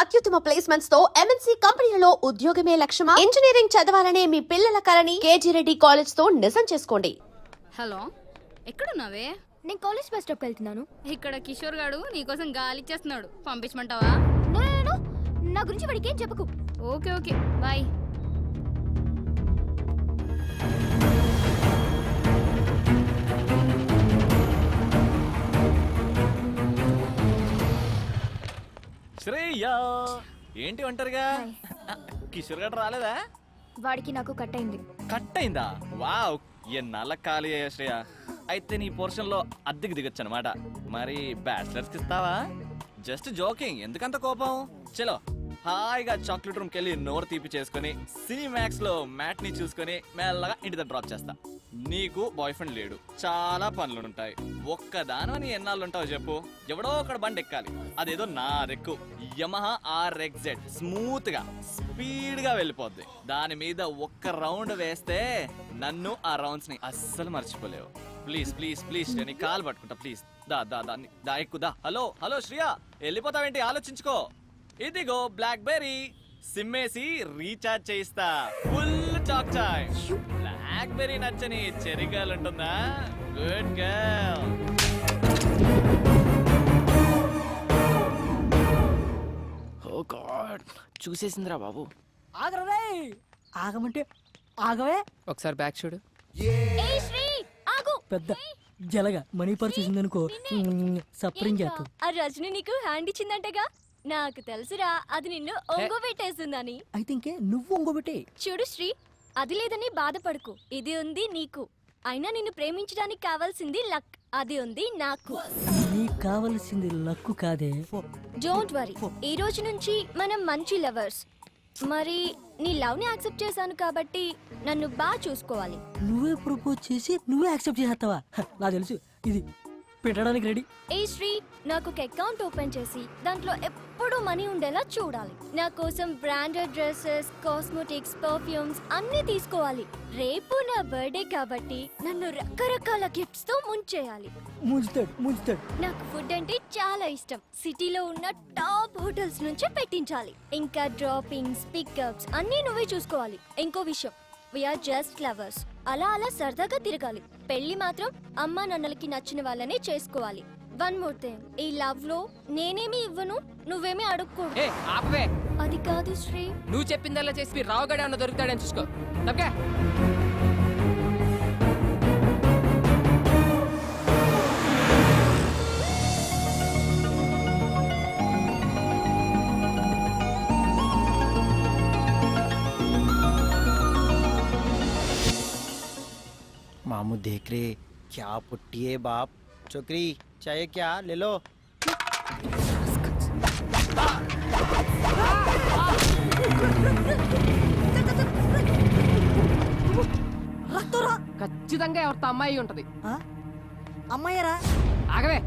అత్యుత్తమ ప్లేస్మెంట్స్ తో ఎంఎన్సీ కంపెనీలలో ఉద్యోగమే లక్ష్యమా? ఇంజనీరింగ్ చదవాలనే మీ పిల్లల కలని కేజీ రెడ్డి కాలేజ్ తో నిజం చేసుకోండి. హలో, ఎక్కడున్నావే? నేను కాలేజ్ బస్ స్టాప్కి వెళ్తున్నాను. ఇక్కడ కిషోర్ గాడు నీకోసం గాలి ఇచ్చేస్తున్నాడు, పంపించమంటావా? నా గురించి వాడికి ఏం చెప్పకు. Okay okay, bye. శ్రేయా, ఏంటి ఒంటరిగా? కిషోర్ గడ్ రాలేదా? వాడికి నాకు కట్ అయింది. కట్ అయిందా? వావ్, ఎన్నాళ్ళ ఖాళీ అయ్యా శ్రేయ. అయితే నీ పోర్షన్ లో అద్దెకి దిగొచ్చు అనమాట. మరి బ్యాచిలర్స్ కి ఇస్తావా? జస్ట్ జోకింగ్, ఎందుకంత కోపం? చలో హాయిగా చాక్లెట్ రూమ్ కెళ్ళి నోరు తీపి చేసుకుని సినిమాక్స్ లో మ్యాట్ ని చూసుకుని మెల్లగా ఇంటి దగ్గర డ్రాప్ చేస్తా. నీకు బాయ్ ఫ్రెండ్ లేడు, చాలా పనులుంటాయి. ఒక్కదానని ఎన్నాళ్ళు ఉంటావు చెప్పు? ఎవడో ఒకడు బండి ఎక్కాలి, అదేదో నా రెక్కు యమహా RXZ. స్మూత్ గా స్పీడ్ గా వెళ్ళిపోద్ది. దాని మీద ఒక్క రౌండ్ వేస్తే నన్ను ఆ రౌండ్స్ ని అస్సలు మర్చిపోలేవు. ప్లీజ్ ప్లీజ్ ప్లీజ్, నీ కాలు పట్టుకుంటా ప్లీజ్. దా దా దా దా ఎక్కుదా. హలో హలో శ్రియా, వెళ్ళిపోతావేంటి? ఆలోచించుకో. ఇదిగో బ్లాక్ బెర్రీ, సిమ్మేసి రీఛార్జ్ చేయిస్తా. Full talk time. BlackBerry నచ్చని చెర్రీ గర్ల్ ఉంటుందా? Good girl. ఓ గాడ్, చూసేసిందిరా బాబు. ఆగరే, ఆగమంటే ఆగవే. ఒకసారి బ్యాక్ చూడు. ఏయ్ శ్రీ, ఆగు. పెద్ద జలగా మనీ పర్చేస్ ఉందనుకో, సప్రింగ్ చేస్తావు. ఆ రజని నీకు హ్యాండ్ ఇచ్చిందంటగా? నాకు తెలుసురా, అది నిన్ను ఒంగోబెట్టేస్తుందని. అయితే ఇంకే నువ్వు ఇంకోబెట్టే. చూడు శ్రీ, అది లేదని బాధపడకు, ఇది ఉంది నీకు. అయినా నిన్ను ప్రేమించడానికి కావాల్సింది లక్, అది ఉంది నాకు. నీకు కావలసింది లక్కు కాదే. డోంట్ వరీ, ఈ రోజు నుంచి మనం మంచి లవర్స్. మరి నీ లవ్ ని యాక్సెప్ట్ చేశాను కాబట్టి నన్ను బాగా చూసుకోవాలి. నువ్వే ప్రపోజ్ చేసి నువ్వే యాక్సెప్ట్ చేస్తావా? నాకు తెలుసు, ఇది పెట్టడానికి రెడీ. ఏ శ్రీ, నాకు ఒక అకౌంట్ ఓపెన్ చేసి దాంట్లో ఎప్పుడూ మనీ ఉండేలా చూడాలి. నా కోసం బ్రాండెడ్ డ్రెస్సెస్, కాస్మెటిక్స్, పర్ఫ్యూమ్స్ అన్ని తీసుకోవాలి. రేపు నా బర్త్డే కాబట్టి నన్ను రకరకాల గిఫ్ట్స్ తో ముంచేయాలి. ముంచుతాడు ముంచుతాడు. నాకు ఫుడ్ అంటే చాలా ఇష్టం. సిటీలో ఉన్న టాప్ హోటల్స్ నుంచే పెట్టించాలి. ఇంకా డ్రాపింగ్స్, పికప్స్ అన్ని నువ్వే చూసుకోవాలి. ఇంకో విషయం, వీఆర్ జస్ట్ లవర్స్. అలా అలా సరదాగా తిరగాలి. పెళ్లి మాత్రం అమ్మా నాన్నలకి నచ్చిన వాళ్ళనే చేసుకోవాలి. వన్ మోర్ థింగ్, ఈ లవ్ లో నేనేమి ఇవ్వను, నువ్వేమీ అడుక్కోడు. ఆపవే. అది కాదు శ్రీ. నువ్వు చెప్పిందల్లా చేసి రావుగడే అన్న దొరుకుతాడని చూసుకో. తప్పకే. मामू देख रहे, क्या पुट्टी है बाप. छोकरी चाहिए क्या? ले लो. ఖచ్చితంగా ఎవరితో అమ్మాయి ఉంటది. అమ్మాయరా? ఆగవే.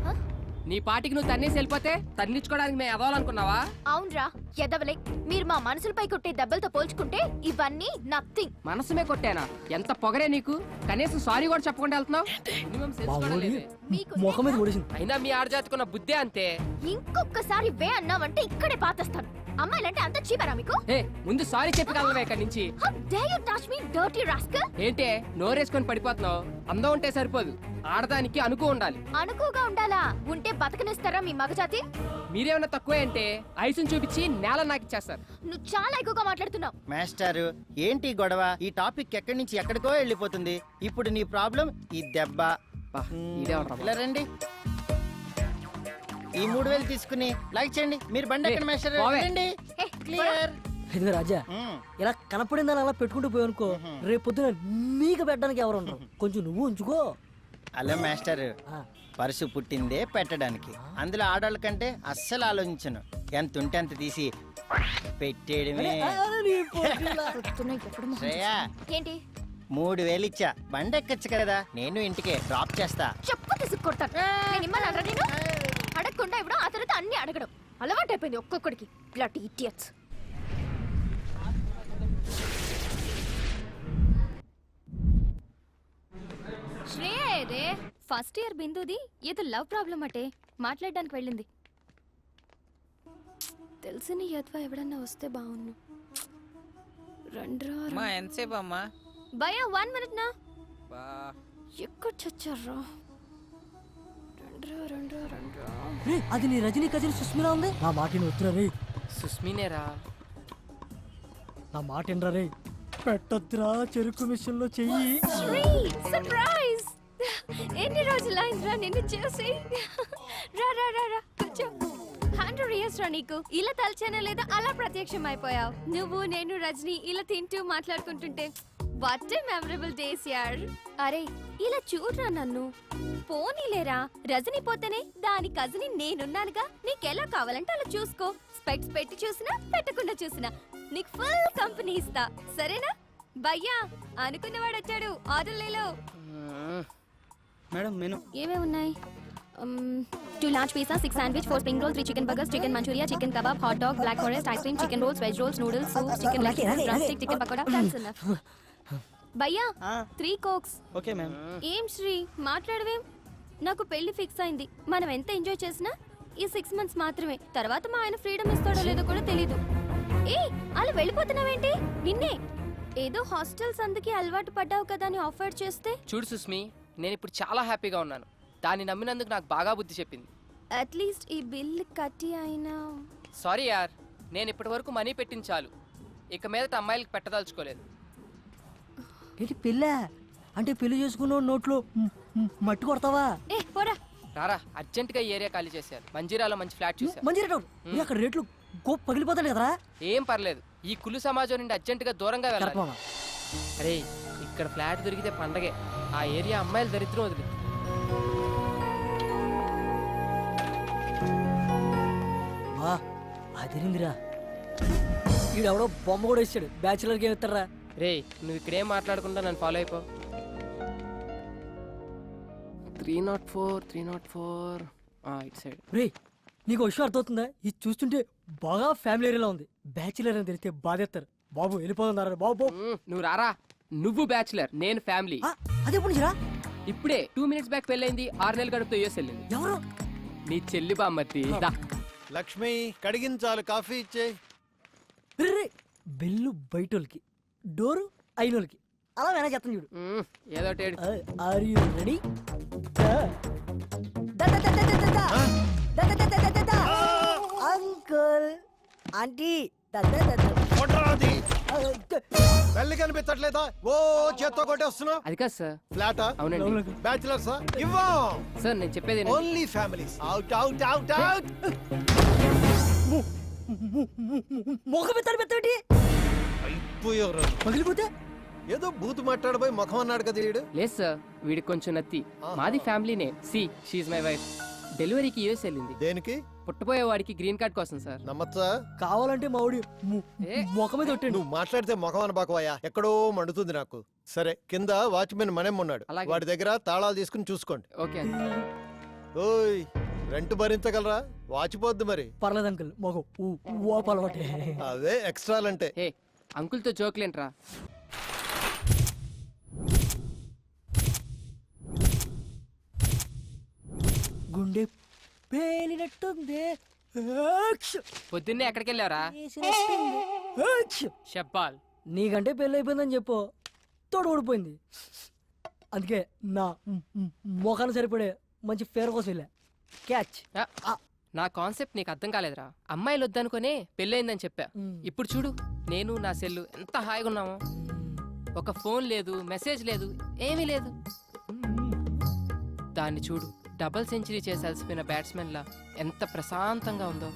నీ పాటికి నువ్వు తన్నేసి వెళ్ళిపోతే తన్నించుకోవడానికి మేము ఎదవాలనుకున్నావా? అవునరా, ఎదవలే. మీరు మా మనసులపై కొట్టే దెబ్బలతో పోల్చుకుంటే ఇవన్నీ నథింగ్. మనసుమే కొట్టానా? ఎంత పొగరే నీకు? కనీసం సారీ కూడా చెప్పకుండా వెళ్తున్నావు. మినిమం సెన్స్ కూడా లేదే. ముఖం మీద కొడేసింది. అయినా మీ ఆడజాతికున్న బుద్ధే అంతే. ఇంకొకసారి వే అన్నావంటే ఇక్కడే పాతేస్తాను. అమ్మాయిలంటే అంత చీపరా మీకు? ఏ, ముందు సారీ చెప్పగలవే ఇక్కడి నుంచి. How dare you touch me, dirty rascal? ఏంటే నోరేసుకొని పడిపోతున్నావు? అందం ఉంటే సరిపోదు, ఆడదానికి అనుకో ఉండాలి. అనుకుగా ఉండాలా? ఉంటే బతకనిస్తారా మీ మగజాతి? మీరేమన్నా తక్కువ అంటే ఐసుని చూపించి నేల నాకు ఇచ్చేస్తారు. నువ్వు చాలా ఎక్కువగా మాట్లాడుతున్నావు. మాస్టర్, ఏంటి గొడవ? ఈ టాపిక్ ఎక్కడి నుంచి ఎక్కడికో వెళ్ళిపోతుంది. ఇప్పుడు నీ ప్రాబ్లం ఈ దెబ్బ. ఇలా రండి, ఈ 3000 తీసుకుని లైక్ చేయండి. మీరు బండి ఎక్కడ మాస్టర్? రండి. క్లియర్. ఇదిగో రాజా, ఇలా కనపడిందని అలా పెట్టుకుంటూ పోయానుకో, రేపు పొద్దున నీకు పెట్టడానికి ఎవరు ఉండరు. కొంచెం నువ్వు ఉంచుకో. హలో మాస్టర్, పరుసు పుట్టిందే పెట్టడానికి. అందులో ఆడవాళ్ళ కంటే అస్సలు ఆలోచించను. ఎంత ఉంటే అంత తీసి పెట్టేయడమే. శ్రేయా, ఏంటి? 3000 ఇచ్చా, బండి ఎక్కచ్చు కదా. నేను ఇంటికే డ్రాప్ చేస్తా. చెప్పు తీసుకొడతాను. నేను ఇమ్మన్నారా? నేను అడగకుండా ఇవ్వడం, ఆ తర్వాత అన్ని అడగడం అలవాటు అయిపోయింది ఒక్కొక్కడికి. Blood idiots. శ్రేయే, ఫస్ట్ ఇయర్ బిందుది ఏదో లవ్ ప్రాబ్లం అటే, మాట్లాడడానికి వెళ్ళింది. తెలిసిన యద్వా ఎవడన్నా వస్తే బాగున్ను. రండ్రా అమ్మా ఎంతసేపు అమ్మా? భయ్యా 1 minute నా బా ఎక్కడ చచ్చారా? రండ్రా రండ్రా రండ్రా. రే అది నీ రజనీ కజిన్ సుస్మిరా ఉంది. నా మాట వద్దురా రే, సుస్మినేరా. నా మాట ఏంట్రా రే. పెట్టొద్దురా చెరుకు మిషన్ లో చెయ్యి. శ్రీ సర్ప్రైజ్. ఎన్ని రోజులైందిరా నిన్ను చూసి. రా రా రా రా కూర్చో. 100 years రా నీకు. ఇలా తలచానే లేదా అలా ప్రత్యక్షం అయిపోయావు. నువ్వు నేను రజనీ ఇలా తింటూ మాట్లాడుకుంటుంటే వాట్ ఏ మెమరబుల్ డేస్ యార్. అరే ఇలా చూడరా నన్ను. పోనీలేరా, రజనీ పోతేనే దాని కజిని నేనున్నానుగా. నీకెలా కావాలంటే అలా చూసుకో. స్పెక్ట్స్ పెట్టి చూసినా పెట్టకుండా చూసినా నీకు ఫుల్ కంపెనీ ఇస్తా, సరేనా? భయ్యా అనుకున్నవాడు వచ్చాడు, ఆర్డర్లేలో. మేడం మెను ఏమేమి ఉన్నాయి? 2 large pizza, 6 sandwich, 4 spring roll, 3 chicken burgers, chicken manchuria, chicken kebab, hot dog, black forest, ice cream, chicken rolls, veg rolls, noodles, soup, chicken leg pieces, drumstick, chicken pakoda. That's enough. భయ్యా 3 cokes. Okay ma'am. ఏం శ్రీ మాట్లాడవేం? నాకు పెళ్లి fix అయింది. మనం ఎంత enjoy చేసినా ఈ 6 months మాత్రమే. తర్వాత మా ఆయన ఫ్రీడమ్ ఇస్తాడో లేదో కూడా తెలీదు. ఏ అలా వెళ్ళిపోతున్నావేంటి? నిన్నే ఏదో హాస్టల్స్ అందుకే అలవాటు పడ్డావు కదా అని ఆఫర్ చేస్తే. చూడు సుస్మి, నేను ఇప్పుడు చాలా హ్యాపీగా ఉన్నాను. దాన్ని నమ్మినందుకు నాకు బాగా బుద్ధి చెప్పింది. అట్లీస్ట్ ఈ బిల్ కట్టి అయినా. సారీ యార్, నేను ఇప్పటి వరకు మనీ పెట్టించాలు. ఇక మీదట అమ్మాయిలకు పెట్టదలుచుకోలేదు. ఏంటి పెళ్ళ అంటే పెళ్లి చేసుకున్న నోట్లో మట్టి కొడతావా? ఏ పోరా. రారా, అర్జెంటుగా ఈ ఏరియా ఖాళీ చేశారు. మంజీరాలో మంచి ఫ్లాట్ చూశారు. మంచి రేటు అక్కడ రేట్లు గోప్ పగిలిపోతాడు కదరా. ఏం పర్లేదు, ఈ కులు సమాజం నుండి అర్జెంటుగా దూరంగా వెళ్ళాలి. కరెక్ట్. అరే ఇక్కడ ఫ్లాట్ దొరికితే పండగే. ఆ ఏరియా అమ్మాయిలు దరిద్రం వదిలి. అదిరిందిరా. ఈడెవడో బొమ్మ కూడా ఇచ్చాడు. బ్యాచులర్కి ఏమి ఇస్తారా? రే నువ్వు ఇక్కడేం మాట్లాడకుండా నన్ను ఫాలో అయిపో. 304 ఇటు సైడ్. రే నీకు విషయం అర్థమవుతుందా? ఇది చూస్తుంటే బాగా ఫ్యామిలీ ఏరియాలో ఉంది. బ్యాచులర్ అని తెలిస్తే బాధేస్తారు. బాబు వెళ్ళిపోతున్నారా బాబు? నువ్వు రారా. నువ్వు బ్యాచులర్, నేను ఫ్యామిలీ. అదే పుణ్యరా. ఇప్పుడే 2 minutes బ్యాక్ పెళ్ళైంది. 6 నెలలు గడుపుతూ యూఎస్ వెళ్ళింది. ఎవరు? నీ చెల్లి బామ్మర్తి. లక్ష్మి కడిగించాలి, కాఫీ ఇచ్చే. రే బెల్లు బయటోళ్ళకి, డోరు అయినోళ్ళకి. అలా వేనా చెప్తాను చూడు. ఏదో టేడు. Are you ready? Uncle aunty పెళ్లి కనిపించట్లేదా? ఓ చేత్తో కొట్టేస్తున్నావు. అది కాదు సార్. ఫ్లాటా? అవునండి బ్యాచులర్సా? ఇవ్వం. సార్, నేను చెప్పేది only families. Out out out out. ముఖం ఎత్తాడు పెద్దటి అయిపోయారు. పగిలిపోతే ఏదో బూత్ మాట్లాడబోయి ముఖం అన్నాడు కదా వీడు. లేదు సార్, వీడికి కొంచెం నత్తి. మాది ఫ్యామిలీనే. She my wife. డెలివరీకి యూఎస్ వెళ్ళింది. దేనికి? పుట్టబోయే వాడికి గ్రీన్ కార్డ్ కోసం సార్. నమ్మచ్చా? కావాలంటే మా ఊడి ముఖం మీద కొట్టండి. నువ్వు మాట్లాడితే ముఖం అనబాకవయ్యా, ఎక్కడో మండుతుంది నాకు. సరే, కింద వాచ్మెన్ మనేం ఉన్నాడు, అలాగే. వాడి దగ్గర తాళాలు తీసుకుని చూసుకోండి. ఓకే అండి. ఓయ్ రెంట్ భరించగలరా? వాచిపోద్ది మరి. పర్లేదు అంకుల్, మొగం ఓపలవాటే. అవే ఎక్స్ట్రాలంటే. ఏ అంకుల్తో జోక్లేంట్రా. గుండె పేలినట్టుంది. పొద్దున్నే ఎక్కడికి వెళ్ళావరా? షబ్బాల్. నీకంటే పెళ్ళి అయిపోయిందని చెప్పు. తోడు ఊడిపోయింది. అందుకే నా మొఖాన్ని సరిపడే మంచి ఫేర్ కోసం వెళ్ళా. క్యాచ్. నా కాన్సెప్ట్ నీకు అర్థం కాలేదురా. అమ్మాయిలు వద్దనుకునే పెళ్ళయిందని చెప్పా. ఇప్పుడు చూడు, నేను నా సెల్లు ఎంత హాయిగా ఉన్నామో. ఒక ఫోన్ లేదు, మెసేజ్ లేదు, ఏమీ లేదు. దాన్ని చూడు, డబుల్ సెంచరీ చేసి అలసిపోయిన బ్యాట్స్మెన్ లా ఎంత ప్రశాంతంగా ఉందో.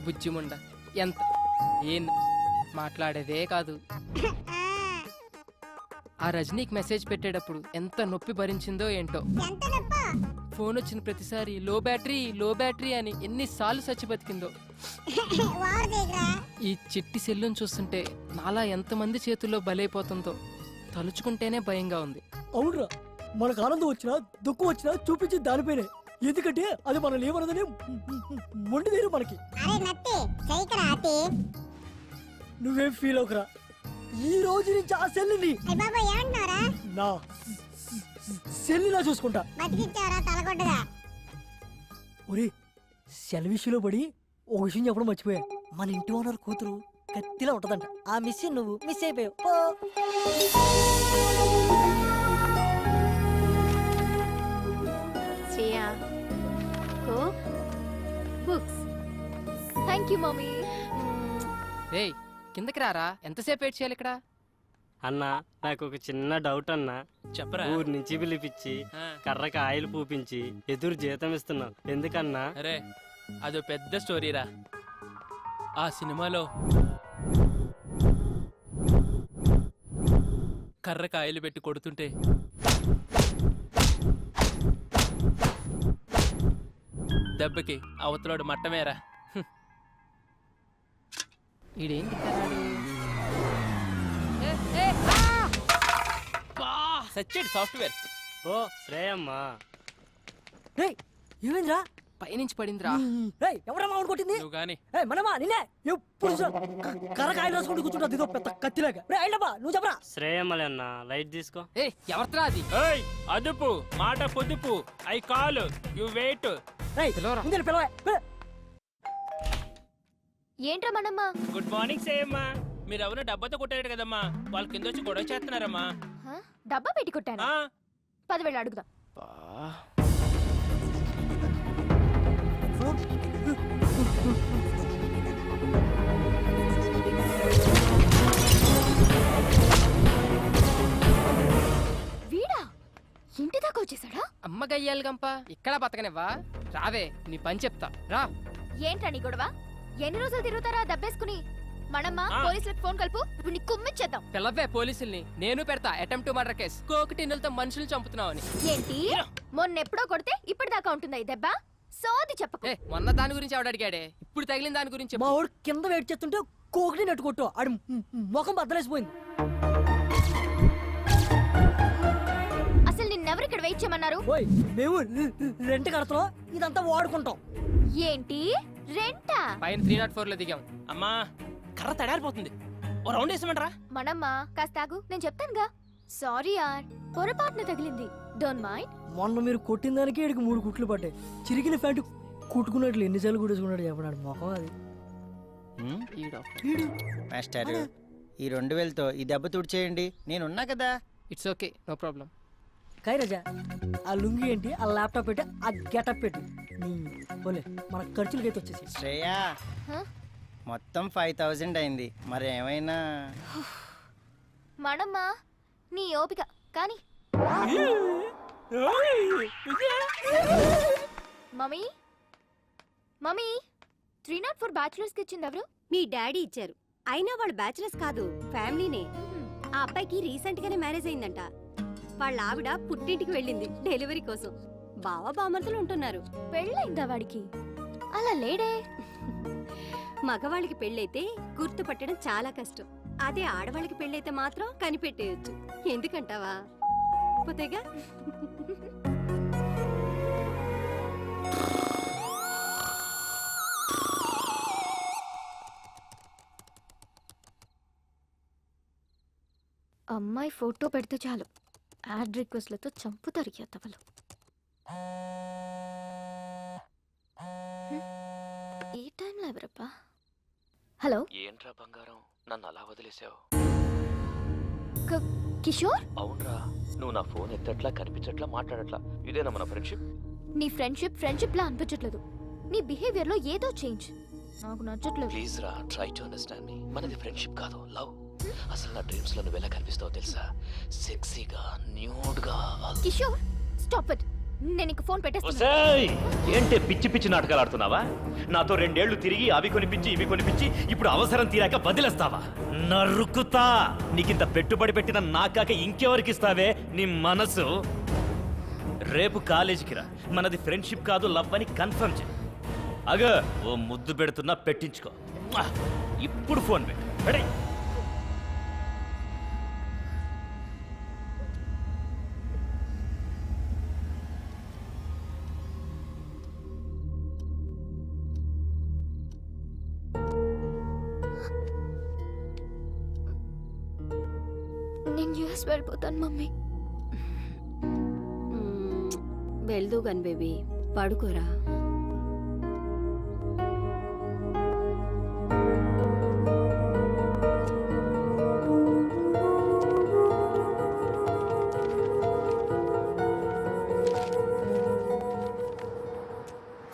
బుజ్జిముండ ఎంత ఏం మాట్లాడేదే కాదు. ఆ రజనీకి మెసేజ్ పెట్టేటప్పుడు ఎంత నొప్పి భరించిందో ఏంటో. ఫోన్ వచ్చిన ప్రతిసారి లో బ్యాటరీ అని ఎన్నిసార్లు చచ్చి బతికిందో. ఈ చిట్టి సెల్లును చూస్తుంటే నాలా ఎంతమంది చేతుల్లో బలైపోతుందో తలుచుకుంటేనే భయంగా ఉంది. అవునరా, మనకు ఆనందం వచ్చినా దుఃఖం వచ్చినా చూపించి దానిపైనే. ఎందుకంటే అది మనం ఏమన్నదని మొండి తీరు మనకి. నువ్వేం ఫీల్ అవుకురా. ఈ రోజు నుంచి ఆ సెల్లుని నా సెల్లులా చూసుకుంటా. ఒరే సెలవిష్యూలో పడి ఒక విషయం చెప్పడం మర్చిపోయా. మన ఇంటి ఓనర్ కూతురు కత్తిలా ఉంటదంట. ఆ మిస్ నువ్వు మిస్ అయిపోయావు. పో. Shreya coke books. Thank you mummy. రేయ్ కిందకి రారా, ఎంతసేపు వెయిట్ చేయాలి ఇక్కడ? అన్నా నాకు ఒక చిన్న డౌట్ అన్నా. చెప్పరా. ఊరి నుంచి పిలిపించి కర్రకి ఆయిల్ పూపించి ఎదురు జీతం ఇస్తున్నావు ఎందుకన్నా? అరే అదో పెద్ద స్టోరీరా. ఆ సినిమాలో కర్ర కాయలు పెట్టి కొడుతుంటే దెబ్బకి అవతలోడు మట్టమేరా. ఈడేంటి సచ్చేడు సాఫ్ట్వేర్. ఓ శ్రేయమ్మా. రేయ్ ఏమైందిరా? పైనుంచి పడిందిరా. రేయ్ ఎవరమ్మా అవును కొట్టింది? నువ్వు గాని ఏయ్ మనమా నిన్నే ఎప్పుడు కర్రకాయలు రాసుకుంటూ కూర్చుంటా ఇదో పెద్ద కత్తిలాగా. రే అయినబ్బా నువ్వు చెప్పరా. శ్రేయమ్మలే అన్నా లైట్ తీసుకో. ఏ ఎవరిరా అది? ఏయ్ అదుపు మాట పొదుపు. I call you wait. రేయ్ పిలవరా. ముందు పిలవే. ఏంట్రా మనమ్మ? Good morning సేయమ్మా. మీరు ఎవరు డబ్బాతో కొట్టారు కదమ్మా, వాళ్ళ కింద వచ్చి గొడవ చేస్తున్నారమ్మా. డబ్బా పెట్టి కొట్టాను. ఆ, 10,000 అడుగుదాం. వీడా ఇంటి దాకా వచ్చేసాడా? అమ్మ గయ్యాలి గంప ఇక్కడ బతకనివ్వా? రావే నీ పని చెప్తా రా. ఏంట్రా నీ గొడవ? ఎన్ని రోజులు తిరుగుతారా దబ్బేసుకుని? మనమ్మ పోలీసులకు ఫోన్ కలుపు, ఇప్పుడు నీ కుమ్మిచ్చేద్దాం. పిల్లవే పోలీసుల్ని, నేను పెడతా అటెంప్ట్ టు మర్డర్ కేసు. కోకి టిన్నులతో మనుషులు చంపుతున్నావు అని. ఏంటి మొన్నెప్పుడో కొడితే ఇప్పటిదాకా ఉంటుందా ఈ దెబ్బ? సోది చెప్పకు. ఏ మొన్న దాని గురించి ఎవడు అడిగాడే, ఇప్పుడు తగిలిన దాని గురించి చెప్పు. మా వాడు కింద వెయిట్ చేస్తుంటే కోకిని నెట్టు కొట్టు. ఆడి ముఖం బద్దలేసిపోయింది. అసలు నిన్నెవరు ఇక్కడ వెయిట్ చేయమన్నారు? ఓయ్ మేము రెంట్ కడతాం, ఇదంతా వాడుకుంటాం. ఏంటి రెంటా? పైన 304 లో దిగాం. అమ్మా కర్ర తడారిపోతుంది, ఓ రౌండ్ వేసామంటారా? మనమ్మ కాస్త ఆగు, నేను చెప్తానుగా. సారీ యార్, పొరపాటున తగిలింది. Don't mind. మొన్న మీరు కొట్టిన దానికి ఈడికి 3 కుట్లు పడ్డాయి. చిరిగిన ప్యాంటు కుట్టుకున్నట్లు ఎన్నిసార్లు కుట్టేసుకున్నాడు చెప్పడాడు మొఖం అది. మాస్టర్ ఈ 2000తో ఈ దెబ్బ తుడిచేయండి, నేనున్నా కదా. It's okay no problem. కైరాజా ఆ లుంగి ఏంటి, ఆ ల్యాప్టాప్ పెట్టి, ఆ గెటప్ పెట్టి పోలే మన ఖర్చులకైతే వచ్చేసి. శ్రేయా హ? మొత్తం 5000 అయింది, మరి ఏమైనా? మనమ్మ నీ ఓపిక కానీ. మమ్మీ మమ్మీ 304 బ్యాచులర్స్ కి ఇచ్చింది ఎవరు? మీ డాడీ ఇచ్చారు. అయినా వాళ్ళు బ్యాచులర్స్ కాదు, ఫ్యామిలీనే. ఆ అబ్బాయికి రీసెంట్ గానే మ్యారేజ్ అయిందంట. వాళ్ళ ఆవిడ పుట్టింటికి వెళ్ళింది డెలివరీ కోసం. బావ బామర్తలు ఉంటున్నారు. పెళ్ళైందా వాడికి? అలా లేడే. మగవాళ్ళకి పెళ్ళైతే గుర్తుపట్టడం చాలా కష్టం. అదే ఆడవాళ్ళకి పెళ్ళైతే మాత్రం కనిపెట్టేయొచ్చు. ఎందుకంటావా? పోతేగా. అమ్మాయి ఫోటో పెడితే చాలు యాడ్ రిక్వెస్ట్లతో చంపుతారు ఎత్తవలు. ఈ టైంలో ఎవరప్పా? హలో ఏంట్రా బంగారం, నన్ను అలా వదిలేసావు? కిషోర్, అవునరా, నువ్వు నా ఫోన్ ఎత్తట్లా, కనిపించట్లా, మాట్లాడట్లా. ఇదేనా మన ఫ్రెండ్షిప్? నీ ఫ్రెండ్షిప్ లా అనిపించట్లేదు. నీ బిహేవియర్ లో ఏదో చేంజ్ నాకు నచ్చట్లేదు. ప్లీజ్ రా, ట్రై టు అండర్స్టాండ్ మీ. మనది ఫ్రెండ్షిప్ కాదు, లవ్. అసలు నా డ్రీమ్స్ లో నువ్వు ఎలా కనిపిస్తావో తెలుసా? సెక్సీగా, న్యూడ్ గా. కిషోర్ స్టాప్ ఇట్, నేను ఇంక ఫోన్ పెట్టేస్తాను. ఒసేయ్, ఏంటే పిచ్చి పిచ్చి నాటకాలు ఆడుతున్నావా? నాతో 2 ఏళ్లు తిరిగి అవి కొనిపించి ఇవి కొనిపించి ఇప్పుడు అవసరం తీరాక వదిలేస్తావా? నరుకుతా. నీకింత పెట్టుబడి పెట్టిన నాకాక ఇంకెవరికి ఇస్తావే నీ మనసు? రేపు కాలేజీకి రా, మనది ఫ్రెండ్షిప్ కాదు లవ్ అని కన్ఫర్మ్ చేయి. అగ ఓ ముద్దు పెడుతున్నా, పెట్టించుకో. ఇప్పుడు ఫోన్ పెట్టు. నేను యూఎస్ వెళ్ళిపోతాను మమ్మీ. వెళ్దూ గన్ బేబీ, పడుకోరా.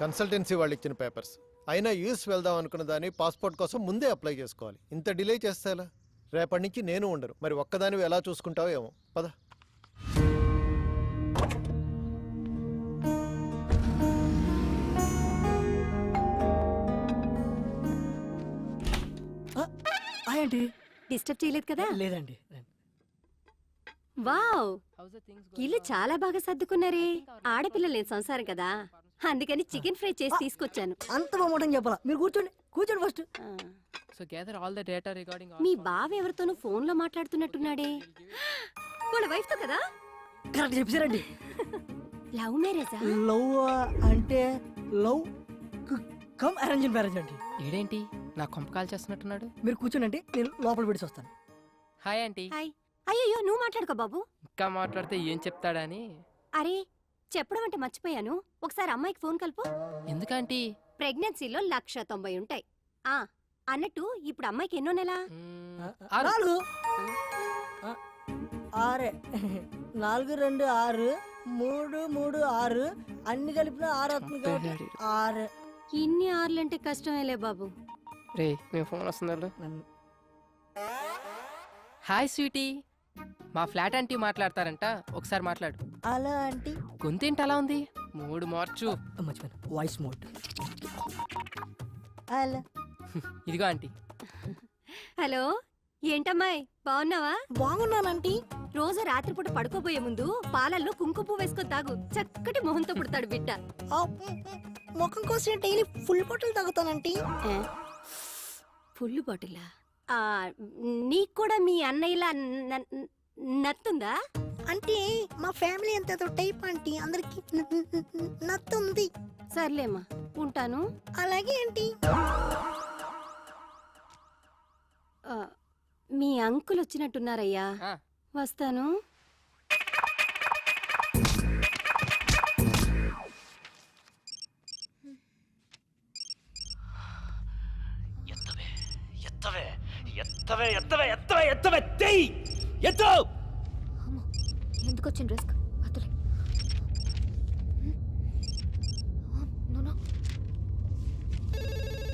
కన్సల్టెన్సీ వాళ్ళు ఇచ్చిన పేపర్స్. అయినా యూఎస్ వెళ్దాం అనుకున్న దాన్ని పాస్పోర్ట్ కోసం ముందే అప్లై చేసుకోవాలి. ఇంత డిలే చేస్తే ఎలా? రేపటి నుంచి నేను ఉండను. మరి ఒక్కదానివి ఎలా చూసుకుంటావో ఏమో. పద. ఏంటి డిస్టర్బ్ చేయలేదు కదా? లేదండి. వావ్, ఇల్లు చాలా బాగా సర్దుకున్నారే. ఆడపిల్ల లేని సంసారం కదా, అందుకని చికెన్ ఫ్రై చేసి తీసుకొచ్చాను. అంత బాగుంటుంది చెప్పాలా? మీరు కూర్చోండి కూర్చోండి first. So gather all the data regarding మీ బావ ఎవరితోనూ ఫోన్ లో మాట్లాడుతున్నట్టున్నాడే. వాళ్ళ వైఫ్ తో కదా? కరెక్ట్ చెప్పారండి. లవ్ మ్యారేజా? లవ్ అంటే లవ్ కమ్ అరేంజ్ మ్యారేజ్ అండి. ఈడేంటి నా కొంప కాల్ చేస్తున్నట్టున్నాడు. మీరు కూర్చోండి, నేను లోపల పెట్టి వస్తాను. Hi aunty. హాయ్. అయ్యో నువ్వు మాట్లాడుకో బాబు. ఇంకా మాట్లాడితే ఏం చెప్తాడని. అరే చెప్పడం అంటే మర్చిపోయాను. ఒకసారి అమ్మాయికి ఫోన్ కలుపు. ఎందుకంటీ? ప్రెగ్నెన్సీలో 190 ఉంటాయి. ఆ అన్నట్టు ఇప్పుడు అమ్మాయికి ఎన్నో నెల? 4 6 4 2 6 3 3 6 అన్ని కలిపిన 6 అవుతుంది కాబట్టి 6. ఇన్ని ఆర్లంటే కష్టమేలే బాబు. రే మేము ఫోన్ వస్తుందా? హాయ్ స్వీటీ, మా ఫ్లాట్ ఆంటీ మాట్లాడతారంట, ఒకసారి మాట్లాడు. అలా ఆంటీ గొంతేంటి అలా ఉంది? మూడు మార్చు. మర్చిపోయాను, వాయిస్ మోడ్. అలా ఇదిగో ఆంటీ. హలో, ఏంటమ్మాయి బాగున్నావా? బాగున్నానంటీ. రోజు రాత్రిపూట పడుకోబోయే ముందు పాలల్లో కుంకుమ పువ్వు వేసుకొని తాగు. చక్కటి మొహంతో పుడతాడు బిడ్డ. ముఖం కోసం డైలీ ఫుల్ బాటిల్ తాగుతానంటీ. ఫుల్ బాటిలా? నీకు కూడా మీ అన్నయ్యలా నత్తుందా? అంటే మా ఫ్యామిలీ అంత టైప్ ఆంటీ, అందరికి నత్తుంది. సర్లేమ్మా, ఉంటాను. అలాగే ఆంటీ. మీ అంకుల్ వచ్చినట్టున్నారయ్యా, వస్తాను. ఎందుకు వచ్చిన రిస్క్?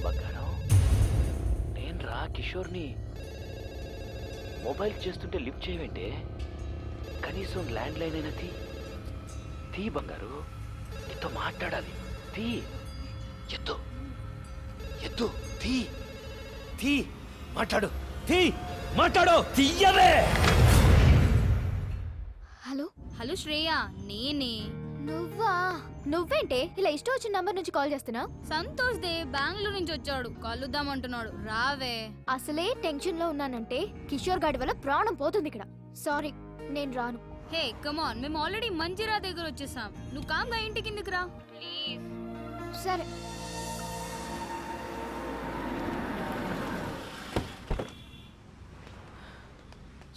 బంగారం, నేను రా కిషోర్ని. మొబైల్ చేస్తుంటే లిఫ్ట్ చేయవేంటే? కనీసం ల్యాండ్ లైన్ అయినా తీ బంగారు, నీతో మాట్లాడాలి. తీ, ఎత్తు ఎత్తు, తీ మాట్లాడు, మాట్లాడు, తీయవే. హలో హలో శ్రేయ, నేనే. నువ్వేంటే ఇలా ఇష్టం వచ్చిన నంబర్ నుంచి కాల్ చేస్తున్నా? సంతోష్ దే బెంగళూరు నుంచి వచ్చాడు, కలుద్దామంటున్నాడు. రావే. అసలే టెన్షన్ లో ఉన్నానంటే కిషోర్ గాడి వల్ల ప్రాణం పోతుంది ఇక్కడ. సారీ, నేను రాను. హే కమాన్, మేము ఆల్రెడీ మంజిరా దగ్గర వచ్చేసాం. నువ్వు కామ్గా ఇంటి కిందకి రా ప్లీజ్. సరే.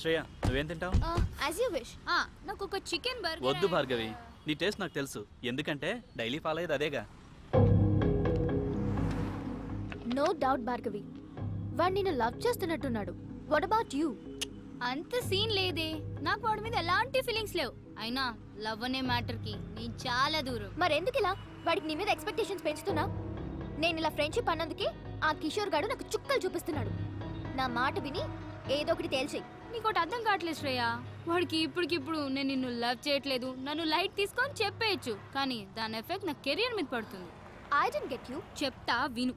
శ్రేయ, నువ్వేం తింటావు? As you wish. నాకు ఒక చికెన్ బర్గర్. వద్దు భార్గవి, నీ టేస్ట్ నాకు తెలుసు. ఎందుకంటే డైలీ ఫాలో అయ్యేది అదేగా. నో డౌట్ భార్గవి, వాడు నిన్ను లవ్ చేస్తున్నట్టున్నాడు. What about you? అంత సీన్ లేదే, నాకు వాడి మీద ఎలాంటి ఫీలింగ్స్ లేవు. అయినా లవ్ అనే మ్యాటర్ కి నేను చాలా దూరం. మరెందుకు ఇలా వాడికి నీ మీద ఎక్స్పెక్టేషన్స్ పెంచుతున్నా? నేను ఇలా ఫ్రెండ్షిప్ అన్నందుకే ఆ కిషోర్ గాడు నాకు చుక్కలు చూపిస్తున్నాడు. నా మాట విని ఏదో ఒకటి తేల్చేయి. నీకోటి అర్థం కావట్లేదు శ్రేయ. వాడికి ఇప్పటికిప్పుడు నేను నిన్ను లవ్ చేయట్లేదు, నన్ను లైట్ తీసుకొని చెప్పేయచ్చు, కానీ దాని ఎఫెక్ట్ నా కెరియర్ మీద పడుతుంది. I don't get you. చెప్తా విను.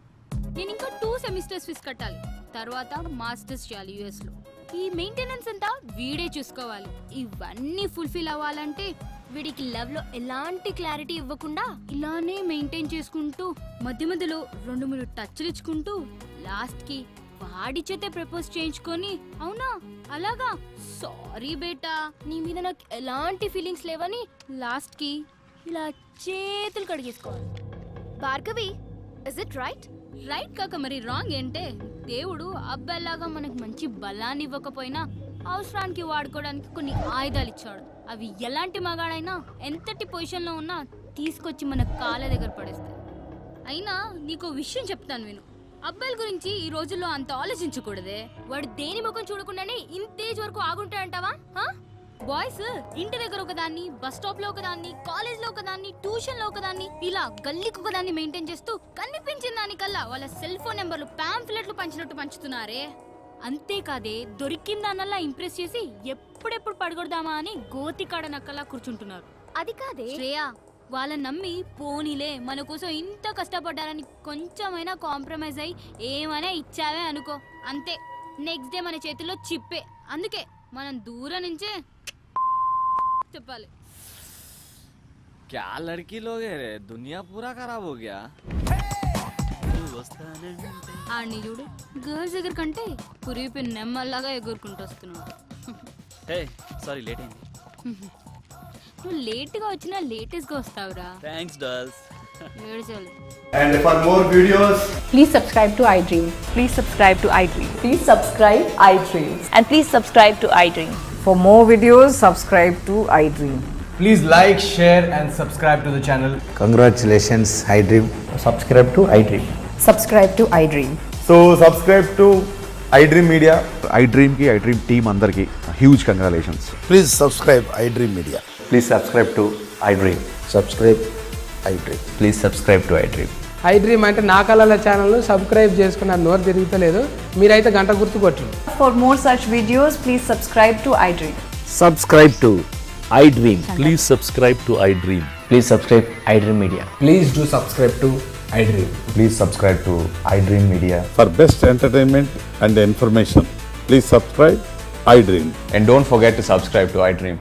నేను ఇంకా 2 సెమిస్టర్స్ ఫీజు కట్టాలి, తర్వాత మాస్టర్స్ చేయాలి యుఎస్ లో. ఈ మెయింటెనెన్స్ అంతా వీడే చూసుకోవాలి. ఇవన్నీ ఫుల్ఫిల్ అవ్వాలంటే వీడికి లవ్ లో ఎలాంటి క్లారిటీ ఇవ్వకుండా ఇలానే మెయింటైన్ చేసుకుంటూ మధ్య మధ్యలో 2-3 టచ్లు ఇచ్చుకుంటూ లాస్ట్ కి వాడి చేతే ప్రపోజ్ చేయించుకొని. అవునా? అలాగా? సారీ బేటా, నీ మీద నాకు ఎలాంటి ఫీలింగ్స్ లేవని లాస్ట్ కి ఇలా చేతులు కడిగేసుకోవాలి. Bhargavi, is it right? Right కాక మరి రాంగ్ ఏంటే? దేవుడు అబ్బాయిలాగా మనకు మంచి బలాన్ని ఇవ్వకపోయినా అవసరానికి వాడుకోవడానికి కొన్ని ఆయుధాలు ఇచ్చాడు. అవి ఎలాంటి మగాడైనా ఎంతటి పొజిషన్లో ఉన్నా తీసుకొచ్చి మన కాళ్ళ దగ్గర పడేస్తాయి. అయినా నీకో విషయం చెప్తాను విను. అబ్బాయిల గురించి ఈ రోజుల్లో అంత ఆలోచించకూడదే. వాడు దేని ముఖం చూడకుండానే ఇంతేజ్ వరకు ఆగుంటాడంటావా? బాయ్స్ ఇంటి దగ్గర ఒకదాన్ని, బస్ స్టాప్ లో ఒకదాన్ని, కాలేజ్ లో ఒకదాన్ని, ట్యూషన్ లో ఒకదాన్ని, ఇలా గల్లీకి ఒకదాన్ని మెయింటైన్ చేస్తూ కనిపించిన దానికల్లా వాళ్ళ సెల్ ఫోన్ నెంబర్లు పాంఫ్లెట్లు పంచినట్టు పంచుతున్నారే. అంతేకాదే దొరికిన దానల్లా ఇంప్రెస్ చేసి ఎప్పుడెప్పుడు పడగొడదామా అని గోతికాడ నక్కలా కూర్చుంటున్నారు. అది కాదే శ్రేయ, వాళ్ళని నమ్మి పోనీలే మన కోసం ఇంత కష్టపడ్డారని కొంచెమైనా కాంప్రమైజ్ అయ్యి ఏమైనా ఇచ్చావే అనుకో, అంతే నెక్స్ట్ డే మన చేతిలో చిప్పే. అందుకే మనం దూరం నుంచే చెప్పాలి. क्या लड़की लोग है रे, दुनिया पूरा खराब हो गया. ఆడిని చూడు, గర్ల్స్ దగ్గర కంటే పురిపి నెమ్మల్లాగా ఎగురుకుంటూ వస్తున్నాడు. హే సారీ లేట్ అయింది. నువ్వు లేట్గా వచ్చినా లేటెస్ట్ గా వస్తావురా. Thanks dolls. ఏడ్చాలి. And for more videos, please subscribe to iDream. Please subscribe to iDream. Please subscribe iDream. And please subscribe to iDream. For more videos, subscribe to iDream. please like, share and subscribe to the channel. Congratulations, iDream. Subscribe to iDream. Subscribe to iDream. So subscribe to iDream Media. iDream ki iDream team andarki huge congratulations. Please subscribe iDream Media. Please subscribe to iDream. Subscribe iDream. Please subscribe to iDream. iDream అంటే నా కళల channel subscribe చేసుకున్న నోరు తిరుగుతలేదు, మీరైతే గంట గుర్తు కొట్టండి. For more such videos, please subscribe to iDream. Subscribe to iDream. Please subscribe to iDream. Please subscribe iDream Media. Please do subscribe to iDream. Please subscribe to iDream Media. For best entertainment and information, please subscribe iDream. And don't forget to subscribe to iDream.